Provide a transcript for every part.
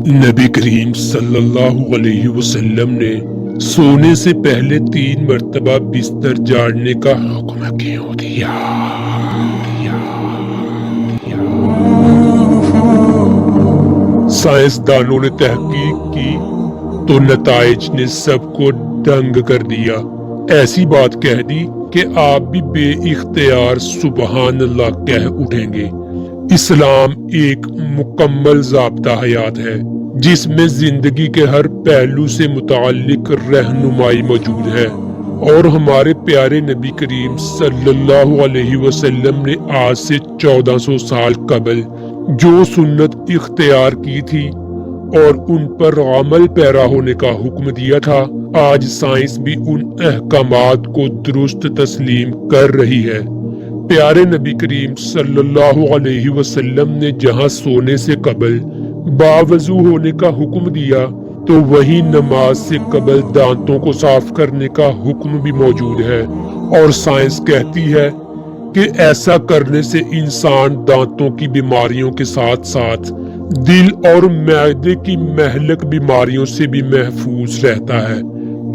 نبی کریم صلی اللہ علیہ وسلم نے سونے سے پہلے 3 مرتبہ بستر جھاڑنے کا حکم کیوں دیا؟ سائنسدانوں نے تحقیق کی تو نتائج نے سب کو دنگ کر دیا۔ ایسی بات کہہ دی کہ آپ بھی بے اختیار سبحان اللہ کہہ اٹھیں گے۔ اسلام ایک مکمل ضابطہ حیات ہے جس میں زندگی کے ہر پہلو سے متعلق رہنمائی موجود ہے، اور ہمارے پیارے نبی کریم صلی اللہ علیہ وسلم نے آج سے 1400 سال قبل جو سنت اختیار کی تھی اور ان پر عمل پیرا ہونے کا حکم دیا تھا، آج سائنس بھی ان احکامات کو درست تسلیم کر رہی ہے۔ پیارے نبی کریم صلی اللہ علیہ وسلم نے جہاں سونے سے قبل باوضو ہونے کا حکم دیا تو وہیں نماز سے قبل دانتوں کو صاف کرنے کا حکم بھی موجود ہے، اور سائنس کہتی ہے کہ ایسا کرنے سے انسان دانتوں کی بیماریوں کے ساتھ ساتھ دل اور معدے کی مہلک بیماریوں سے بھی محفوظ رہتا ہے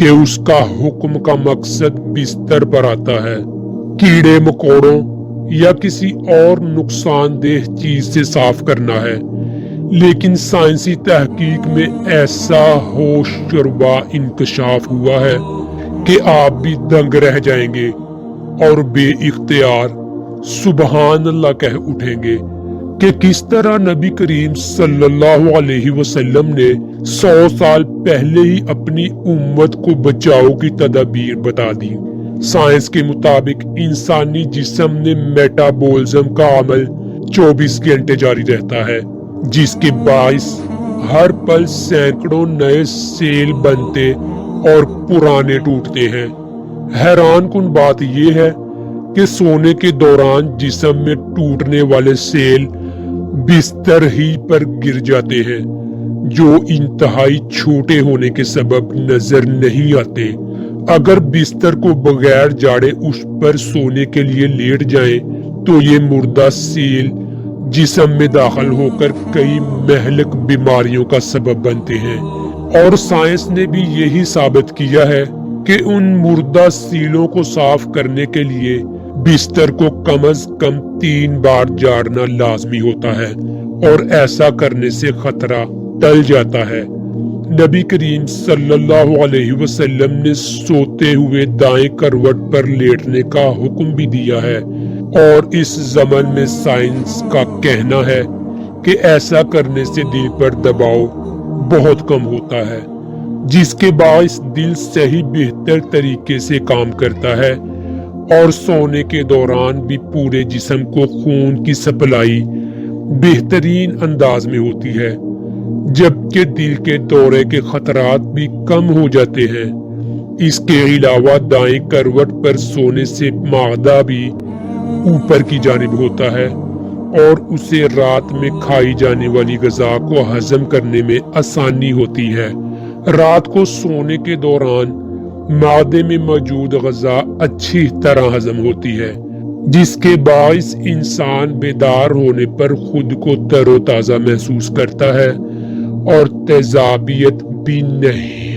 کہ اس کا حکم کا مقصد بستر پر آتا ہے، کیڑے مکوڑوں یا کسی اور نقصان دہ چیز سے صاف کرنا ہے۔ لیکن سائنسی تحقیق میں ایسا ہوش و انکشاف ہوا ہے کہ آپ بھی دنگ رہ جائیں گے اور بے اختیار سبحان اللہ کہہ اٹھیں گے کہ کس طرح نبی کریم صلی اللہ علیہ وسلم نے 100 سال پہلے ہی اپنی امت کو بچاؤ کی تدابیر بتا دی۔ سائنس کے مطابق انسانی جسم میں میٹابولزم کا عمل 24 گھنٹے جاری رہتا ہے، جس کے باعث ہر پل سینکڑوں نئے سیل بنتے اور پرانے ٹوٹتے ہیں۔ حیران کن بات یہ ہے کہ سونے کے دوران جسم میں ٹوٹنے والے سیل بستر ہی پر گر جاتے ہیں، جو انتہائی چھوٹے ہونے کے سبب نظر نہیں آتے۔ اگر بستر کو بغیر جاڑے اس پر سونے کے لیے لیٹ جائیں تو یہ مردہ سیل جسم میں داخل ہو کر کئی مہلک بیماریوں کا سبب بنتے ہیں، اور سائنس نے بھی یہی ثابت کیا ہے کہ ان مردہ سیلوں کو صاف کرنے کے لیے بستر کو کم از کم 3 بار جھاڑنا لازمی ہوتا ہے، اور ایسا کرنے سے خطرہ ٹل جاتا ہے۔ نبی کریم صلی اللہ علیہ وسلم نے سوتے ہوئے دائیں کروٹ پر لیٹنے کا حکم بھی دیا ہے، اور اس زمن میں سائنس کا کہنا ہے کہ ایسا کرنے سے دل پر دباؤ بہت کم ہوتا ہے، جس کے باعث دل صحیح بہتر طریقے سے کام کرتا ہے، اور سونے کے دوران بھی پورے جسم کو خون کی سپلائی بہترین انداز میں ہوتی ہے، جبکہ دل کے دورے کے خطرات بھی کم ہو جاتے ہیں۔ اس کے علاوہ دائیں کروٹ پر سونے سے معدہ بھی اوپر کی جانب ہوتا ہے، اور اسے رات میں کھائی جانے والی غذا کو ہضم کرنے میں آسانی ہوتی ہے۔ رات کو سونے کے دوران معدے میں موجود غذا اچھی طرح ہضم ہوتی ہے، جس کے باعث انسان بیدار ہونے پر خود کو تر و تازہ محسوس کرتا ہے اور تیزابیت بھی نہیں